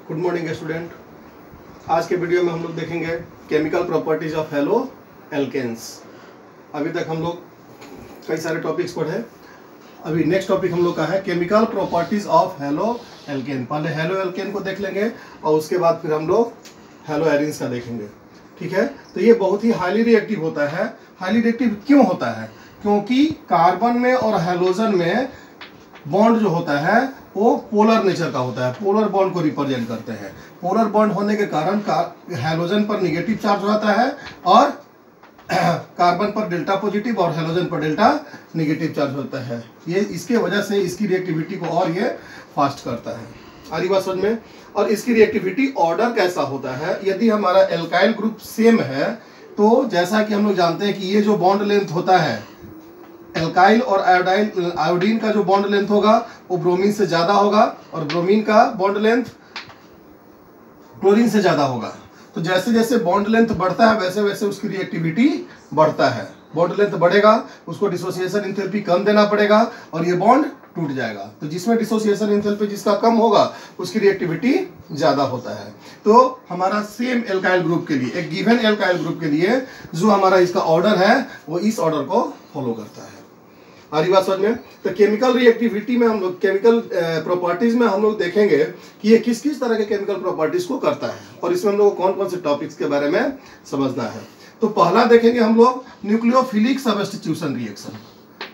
Good morning student. आज के video में हम लोग देखेंगे chemical properties of halo alkenes. अभी तक हम लोग कई सारे टॉपिक्स पढ़े। अभी नेक्स्ट टॉपिक हम लोग का है chemical properties of halo alkane. पहले हेलो एल्केन को देख लेंगे और उसके बाद फिर हम लोग हेलो एरिन्स का देखेंगे। ठीक है, तो ये बहुत ही हाईली रिएक्टिव होता है। हाईली रिएक्टिव क्यों होता है? क्योंकि कार्बन में और हेलोजन में बॉन्ड जो होता है वो पोलर नेचर का होता है, पोलर बॉन्ड को रिप्रेजेंट करते हैं। पोलर बॉन्ड होने के कारण हेलोजन पर निगेटिव चार्ज रहता है और कार्बन पर डेल्टा पॉजिटिव और हेलोजन पर डेल्टा निगेटिव चार्ज होता है। ये इसके वजह से इसकी रिएक्टिविटी को और ये फास्ट करता है। आ रही बात समझ में? और इसकी रिएक्टिविटी ऑर्डर कैसा होता है? यदि हमारा एल्काइल ग्रुप सेम है तो जैसा कि हम लोग जानते हैं कि ये जो बॉन्ड लेंथ होता है एल्काइल और आयोडीन का जो बॉन्ड लेंथ होगा वो ब्रोमीन से ज्यादा होगा और ब्रोमीन का बॉन्ड लेंथ क्लोरीन से ज्यादा होगा। तो जैसे जैसे बॉन्ड लेंथ बढ़ता है वैसे वैसे उसकी रिएक्टिविटी बढ़ता है। बॉन्ड लेंथ बढ़ेगा उसको डिसोसिएशन एंथैल्पी कम देना पड़ेगा और ये बॉन्ड टूट जाएगा। तो जिसमें डिसोसिएशन एंथैल्पी जिसका कम होगा उसकी रिएक्टिविटी ज्यादा होता है। तो हमारा सेम एल्काइल ग्रुप के लिए, एक गिवन एल्काइल ग्रुप के लिए जो हमारा इसका ऑर्डर है वो इस ऑर्डर को फॉलो करता है। आ रही बात समझ में? तो केमिकल रिएक्टिविटी में हम लोग केमिकल प्रॉपर्टीज में हम लोग देखेंगे कि ये किस किस तरह के केमिकल प्रॉपर्टीज को करता है और इसमें हम लोग को कौन कौन से टॉपिक्स के बारे में समझना है। तो पहला देखेंगे हम लोग nucleophilic substitution reaction.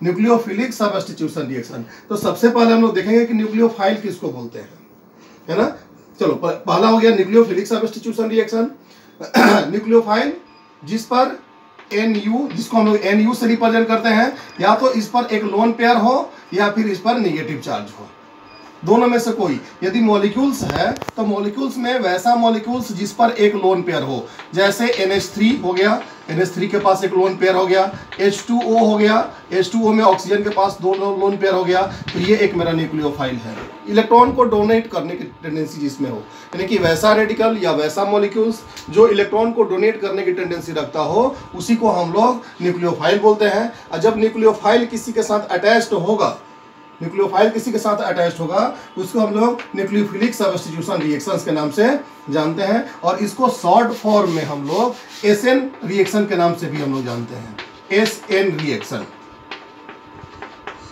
Nucleophilic substitution reaction. तो सबसे पहले हम लोग देखेंगे कि न्यूक्लियोफाइल किसको बोलते हैं, है ना। चलो पहला हो गया न्यूक्लियोफिलिक सबस्टिट्यूशन रिएक्शन। न्यूक्लियोफाइल जिस पर NU, जिसको हम लोग NU से रिप्रेजेंट करते हैं, या तो इस पर एक लोन पेयर हो या फिर इस पर निगेटिव चार्ज हो, दोनों में से कोई। यदि मॉलिक्यूल्स है तो मॉलिक्यूल्स में वैसा मॉलिक्यूल्स जिस पर एक लोन पेयर हो, जैसे NH3 हो गया, NH3 के पास एक लोन पेयर हो गया, H2O हो गया, H2O में ऑक्सीजन के पास दो लोन पेयर हो गया, तो ये एक मेरा न्यूक्लियोफाइल है। इलेक्ट्रॉन को डोनेट करने की टेंडेंसी जिसमें हो, यानी कि वैसा रेडिकल या वैसा मॉलिक्यूल्स जो इलेक्ट्रॉन को डोनेट करने की टेंडेंसी रखता हो उसी को हम लोग न्यूक्लियोफाइल बोलते हैं। और जब न्यूक्लियोफाइल किसी के साथ अटैच्ड होगा, न्यूक्लियोफाइल किसी के साथ अटैच्ड होगा उसको हम लोग न्यूक्लियोफिलिक सबस्टिट्यूशन रिएक्शंस के नाम से जानते हैं। और इसको शॉर्ट फॉर्म में हम लोग SN रिएक्शन के नाम से भी हम लोग जानते हैं। SN reaction,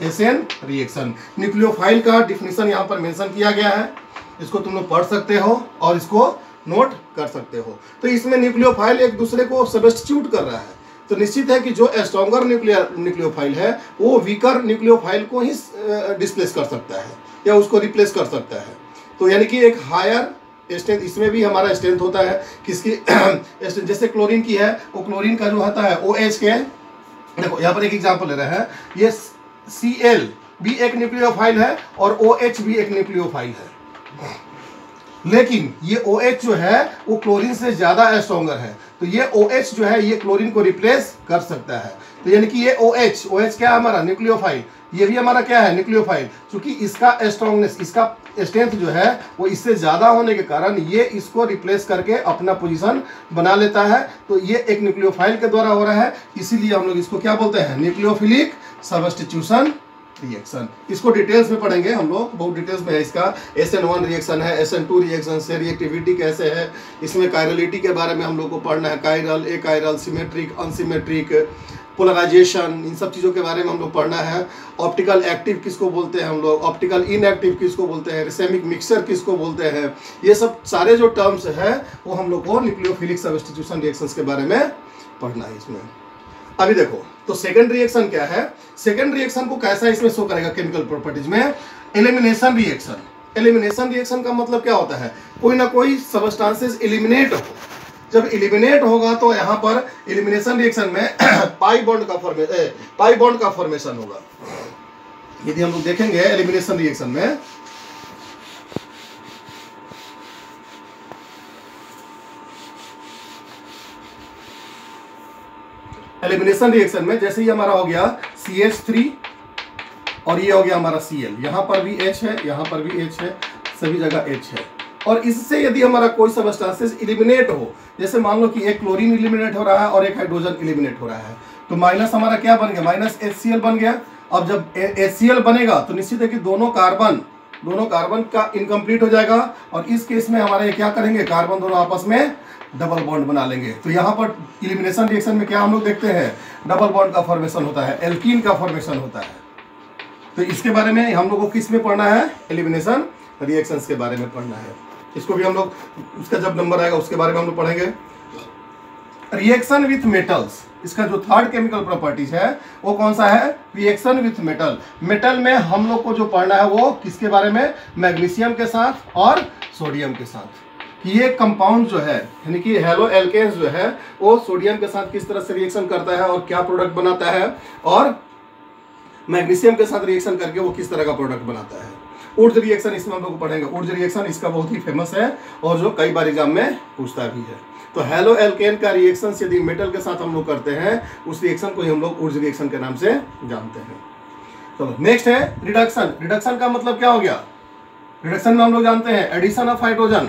SN reaction. Nucleophile का डिफिनीशन यहाँ पर मेंशन किया गया है, इसको तुम लोग पढ़ सकते हो और इसको नोट कर सकते हो। तो इसमें न्यूक्लियोफाइल एक दूसरे को सबस्टिट्यूट कर रहा है, तो निश्चित है कि जो स्ट्रॉन्गर न्यूक्लियोफाइल है वो वीकर न्यूक्लियोफाइल को ही डिस्प्लेस कर सकता है या उसको रिप्लेस कर सकता है। तो यानी कि एक हायर स्ट्रेंथ इसमें भी हमारा स्ट्रेंथ होता है। किसकी जैसे क्लोरीन की है, वो क्लोरीन का जो होता है OH के, देखो यहाँ पर एक एग्जांपल ले रहे हैं, ये Cl भी एक न्यूक्लियोफाइल है और OH भी एक न्यूक्लियोफाइल है, लेकिन ये OH जो है वो क्लोरीन से ज्यादा स्ट्रॉन्गर है। तो ये OH जो है ये क्लोरीन को रिप्लेस कर सकता है। तो यानी कि ये OH क्या है हमारा न्यूक्लियोफाइल, ये भी हमारा क्या है न्यूक्लियोफाइल। क्योंकि इसका स्ट्रॉन्गनेस, इसका स्ट्रेंथ जो है वो इससे ज्यादा होने के कारण ये इसको रिप्लेस करके अपना पोजीशन बना लेता है। तो ये एक न्यूक्लियोफाइल के द्वारा हो रहा है, इसीलिए हम लोग इसको क्या बोलते हैं, न्यूक्लियोफिलिक सबस्टिट्यूशन रिएक्शन। इसको डिटेल्स में पढ़ेंगे हम लोग, बहुत डिटेल्स में है इसका। SN1 रिएक्शन है, SN2 रिएक्शन से रिएक्टिविटी कैसे है, इसमें कायरलिटी के बारे में हम लोग को पढ़ना है, कायरल, एकायरल, सिमेट्रिक, अनसिमेट्रिक, पोलराइजेशन, इन सब चीज़ों के बारे में हम लोग पढ़ना है। ऑप्टिकल एक्टिव किसको बोलते हैं हम लोग, ऑप्टिकल इनएक्टिव किसको बोलते हैं, रिसेमिक मिक्सचर किसको बोलते हैं, ये सब सारे जो टर्म्स है वो हम लोग को न्यूक्लियोफिलिक सबस्टिट्यूशन रिएक्शंस के बारे में पढ़ना है इसमें। अभी देखो तो सेकंड रिएक्शन क्या है, सेकंड रिएक्शन को कैसा इसमें शो करेगा केमिकल प्रॉपर्टीज में, एलिमिनेशन रिएक्शन। एलिमिनेशन रिएक्शन का मतलब क्या होता है, कोई ना कोई सबस्टांसेस एलिमिनेट हो। जब एलिमिनेट होगा तो यहाँ पर एलिमिनेशन रिएक्शन में पाई बॉन्ड का फॉर्मेशन होगा। यदि हम लोग देखेंगे एलिमिनेशन रिएक्शन में, एलिमिनेशन रिएक्शन में जैसे ही हमारा हो गया CH3 और ये हो गया हमारा Cl, यहाँ पर भी H है, यहाँ पर भी H है, सभी जगह H है। और इससे यदि हमारा कोई सबस्टांसेस एलिमिनेट हो, जैसे मान लो कि एक क्लोरीन एलिमिनेट हो रहा है और एक हाइड्रोजन एलिमिनेट हो रहा है, तो माइनस हमारा क्या बन गया, माइनस HCl बन गया। अब जब HCl बनेगा तो निश्चित है कि दोनों कार्बन दोनों कार्बन का इनकम्प्लीट हो जाएगा, और इस केस में हमारा ये क्या करेंगे, कार्बन दोनों आपस में डबल बॉन्ड बना लेंगे। तो यहाँ पर एलिमिनेशन रिएक्शन में क्या हम लोग देखते हैं, डबल बॉन्ड का फॉर्मेशन होता है, एल्कीन का फॉर्मेशन होता है। तो इसके बारे में हम लोग को किस में पढ़ना है, एलिमिनेशन रिएक्शंस के बारे में पढ़ना है। इसको भी हम लोग उसका जब नंबर आएगा उसके बारे में हम लोग पढ़ेंगे। रिएक्शन विथ मेटल्स, इसका जो थर्ड केमिकल प्रॉपर्टीज है वो कौन सा है, रिएक्शन विथ मेटल। मेटल में हम लोग को जो पढ़ना है वो किसके बारे में, मैग्नीशियम के साथ और सोडियम के साथ। ये कंपाउंड जो है यानी कि हेलो एल्केन्स जो है वो सोडियम के साथ किस तरह से रिएक्शन करता है और क्या प्रोडक्ट बनाता है, और मैग्नीशियम के साथ रिएक्शन करके वो किस तरह का प्रोडक्ट बनाता है। ऊर्ज रिएक्शन इसमें हम लोग पढ़ेंगे। ऊर्ज रिएक्शन इसका बहुत ही फेमस है और जो कई बार एग्जाम में पूछता भी है। तो हेलो एल्केन का रिएक्शन यदि मेटल के साथ हम लोग करते हैं उस रिएक्शन को ही हम लोग ऊर्ज रिएक्शन के नाम से जानते हैं। चलो नेक्स्ट है रिडक्शन। रिडक्शन का मतलब क्या हो गया, रिडक्शन में हम लोग जानते हैं addition of hydrogen,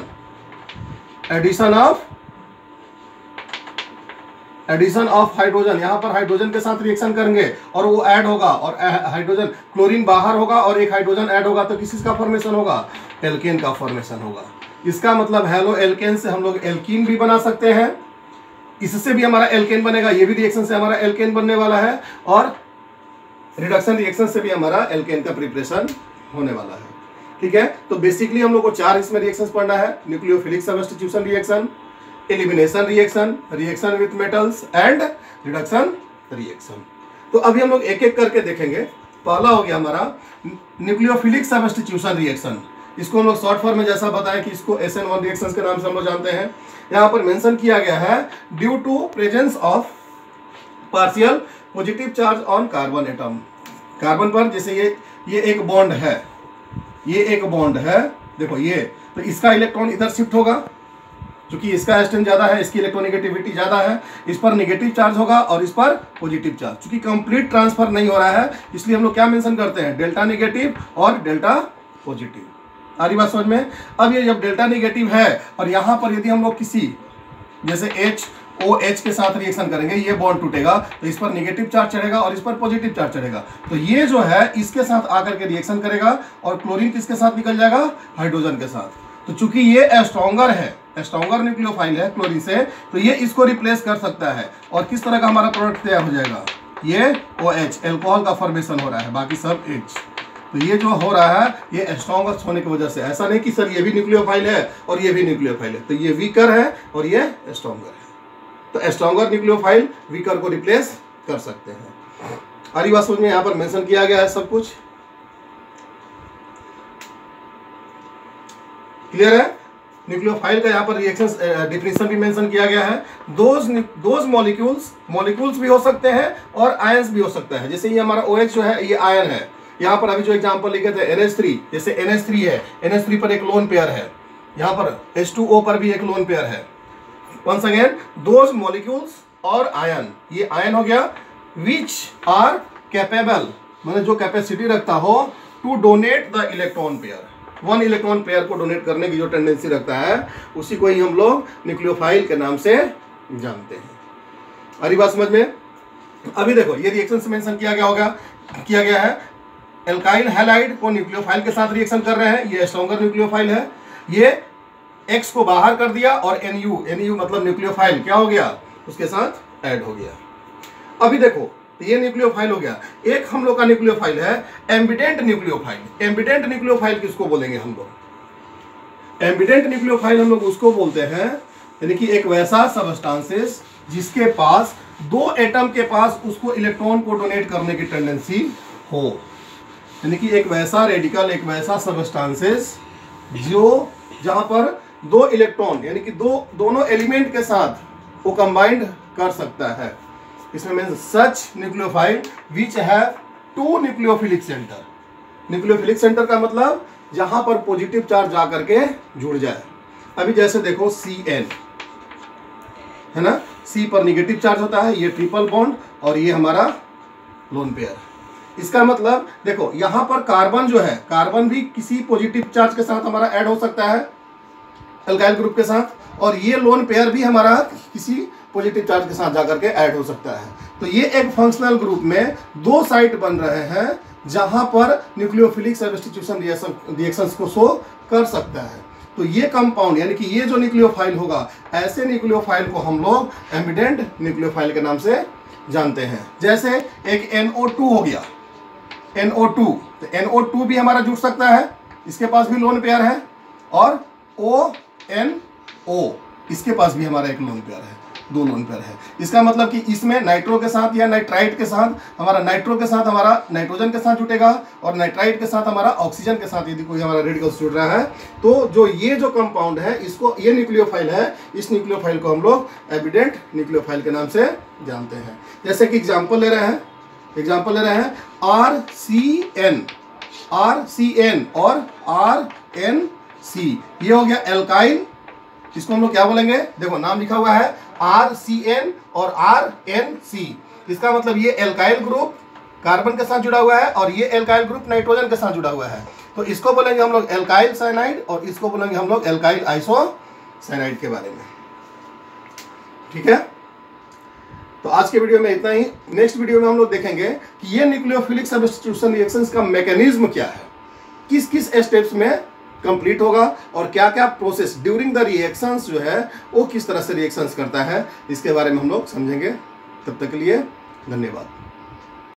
addition of hydrogen. यहाँ पर हाइड्रोजन के साथ रिएक्शन करेंगे और वो ऐड होगा, और हाइड्रोजन क्लोरीन बाहर होगा और एक हाइड्रोजन ऐड होगा तो किसका फॉर्मेशन होगा, एल्केन का फॉर्मेशन होगा। इसका मतलब हेलो एल्केन से हम लोग एल्कीन भी बना सकते हैं, इससे भी हमारा एल्केन बनेगा, ये भी रिएक्शन से हमारा एल्केन बनने वाला है, और रिडक्शन रिएक्शन से भी हमारा एल्केन का प्रिपरेशन होने वाला है। ठीक है, तो बेसिकली हम लोग को 4 इसमें रिएक्शंस पढ़ना है, nucleophilic substitution reaction, elimination reaction, reaction with metals and reduction reaction. तो अभी हम लोग एक एक करके देखेंगे। पहला हो गया हमारा न्यूक्लियोफिलिक सब्स्टिट्यूशन रिएक्शन। इसको हम लोग शॉर्ट फॉर्म में जैसा बताया कि इसको SN1 रिएक्शंस के नाम से हम लोग जानते हैं। यहाँ पर मेंशन किया गया है due to presence of partial positive charge on carbon atom. Carbon पर जैसे ये एक बॉन्ड है, ये एक बॉन्ड है, देखो ये, तो इसका इलेक्ट्रॉन इधर शिफ्ट होगा, क्योंकि इसका स्ट्रेंथ ज्यादा है, इसकी इलेक्ट्रोनेगेटिविटी ज्यादा है, इस पर नेगेटिव चार्ज होगा और इस पर पॉजिटिव चार्ज। क्योंकि कंप्लीट ट्रांसफर नहीं हो रहा है इसलिए हम लोग क्या मेंशन करते हैं, डेल्टा नेगेटिव और डेल्टा पॉजिटिव। आ रही बात समझ में। अब ये जब डेल्टा नेगेटिव है और यहाँ पर यदि हम लोग किसी जैसे HOH के साथ रिएक्शन करेंगे, ये बॉन्ड टूटेगा तो इस पर नेगेटिव चार्ज चढ़ेगा और इस पर पॉजिटिव चार्ज चढ़ेगा, तो ये जो है इसके साथ आकर के रिएक्शन करेगा और क्लोरीन किसके साथ निकल जाएगा, हाइड्रोजन के साथ। तो चूंकि ये स्ट्रॉन्गर है, स्ट्रॉन्गर न्यूक्लियोफाइल है क्लोरीन से, तो ये इसको रिप्लेस कर सकता है और किस तरह का हमारा प्रोडक्ट तैयार हो जाएगा, ये OH एल्कोहल का फॉर्मेशन हो रहा है, बाकी सब H। तो ये जो हो रहा है ये स्ट्रॉन्गर होने की वजह से, ऐसा नहीं कि सर ये भी न्यूक्लियोफाइल है और ये भी न्यूक्लियोफाइल है, तो ये वीकर है और ये स्ट्रॉन्गर है। तो स्ट्रॉन्गर न्यूक्लियोफाइल वीकर को रिप्लेस कर सकते हैं। आरी बात समझ में, यहाँ पर मेंशन किया गया है सब कुछ क्लियर है। न्यूक्लियोफाइल का यहाँ पर रिएक्शंस डिफिनेशन भी मेंशन किया गया है। दोज मॉलिक्यूल्स भी हो सकते हैं और आयंस भी हो सकता है। जैसे ये हमारा OH जो है ये आयन है, यहाँ पर अभी जो एग्जांपल लिखे थे NH3, जैसे NH3 है, NH3 पर एक लोन पेयर है, यहाँ पर H2O पर भी एक लोन पेयर है। वंस अगेन दोज मॉलिक्यूल्स और आयन, ये आयन हो गया, विच आर कैपेबल, मतलब जो कैपेसिटी रखता हो to donate the electron pair, 1 electron pair को डोनेट करने की जो टेंडेंसी रखता है उसी को ही हम लोग न्यूक्लियोफाइल के नाम से जानते हैं। अरे बात समझ में। अभी देखो ये रिएक्शन से मेंशन किया गया है एल्काइल हैलाइड को न्यूक्लियोफाइल के साथ रिएक्शन कर रहे हैं, ये स्ट्रॉन्गर न्यूक्लियोफाइल है, ये X को बाहर कर दिया और NU मतलब न्यूक्लियोफाइल क्या हो गया, उसके साथ ऐड हो गया। अभी देखो ये न्यूक्लियोफाइल हो गया। एक हम लोग का न्यूक्लियोफाइल है एम्बिडेंट न्यूक्लियोफाइल। एम्बिडेंट न्यूक्लियोफाइल किसको बोलेंगे हम लोग, एम्बिडेंट न्यूक्लियोफाइल हम लोग उसको बोलते हैं यानी कि एक वैसा सबस्टांसेस जिसके पास 2 एटम के पास उसको इलेक्ट्रॉन को डोनेट करने की टेंडेंसी हो, यानी कि एक वैसा रेडिकल, एक वैसा सबस्टांसेस जो जहां पर 2 इलेक्ट्रॉन यानी कि दोनों एलिमेंट के साथ वो कंबाइंड कर सकता है। इसमें means such nucleophile which have 2 nucleophilic centre. Nucleophilic centre का मतलब जहां पर पॉजिटिव चार्ज जा करके जुड़ जाए। अभी जैसे देखो CN है ना, C पर नेगेटिव चार्ज होता है, ये ट्रिपल बॉन्ड और ये हमारा लोन पेयर। इसका मतलब देखो यहां पर कार्बन जो है, कार्बन भी किसी पॉजिटिव चार्ज के साथ हमारा ऐड हो सकता है अल्काइल ग्रुप के साथ, और ये लोन पेयर भी हमारा किसी पॉजिटिव चार्ज के साथ जाकर के ऐड हो सकता है। तो ये एक फंक्शनल ग्रुप में 2 साइट बन रहे हैं जहां पर न्यूक्लियोफिलिक सब्स्टिट्यूशन रिएक्शंस को शो कर सकता है। तो ये कंपाउंड यानी कि ये जो न्यूक्लियोफाइल होगा, ऐसे न्यूक्लियोफाइल को हम लोग एमिडेंट न्यूक्लियोफाइल के नाम से जानते हैं। जैसे एक NO2 हो गया, NO2, तो NO2 भी हमारा जुड़ सकता है, इसके पास भी लोन पेयर है, और ONO, इसके पास भी हमारा एक लोन पेयर है, 2 लोन पेयर है। इसका मतलब कि इसमें नाइट्रो के साथ या नाइट्राइट के साथ हमारा नाइट्रो के साथ हमारा नाइट्रोजन के साथ जुटेगा, और नाइट्राइट के साथ हमारा ऑक्सीजन के साथ यदि कोई हमारा रेडिकल्स जुड़ रहा है, तो जो ये जो कंपाउंड है, इसको ये न्यूक्लियोफाइल है, इस न्यूक्लियोफाइल को हम लोग एविडेंट न्यूक्लियोफाइल के नाम से जानते हैं। जैसे कि एग्जाम्पल ले रहे हैं RCN और RNC, ये हो गया एल्काइल। इसको हम लोग क्या बोलेंगे, देखो नाम लिखा हुआ है RCN और RNC। इसका मतलब ये एल्काइल ग्रुप कार्बन के साथ जुड़ा हुआ है, और ये एल्काइल ग्रुप नाइट्रोजन के साथ जुड़ा हुआ है। तो इसको बोलेंगे हम लोग एल्काइल साइनाइड, और इसको बोलेंगे हम लोग एल्काइल आइसोसाइनाइड के बारे में। ठीक है, तो आज के वीडियो में इतना ही। नेक्स्ट वीडियो में हम लोग देखेंगे कि ये न्यूक्लियोफिलिक सब्स्टिट्यूशन रिएक्शंस का मैकेनिज्म क्या है, किस किस स्टेप्स में कंप्लीट होगा, और क्या क्या प्रोसेस ड्यूरिंग द रिएक्शंस जो है वो किस तरह से रिएक्शंस करता है, इसके बारे में हम लोग समझेंगे। तब तक के लिए धन्यवाद।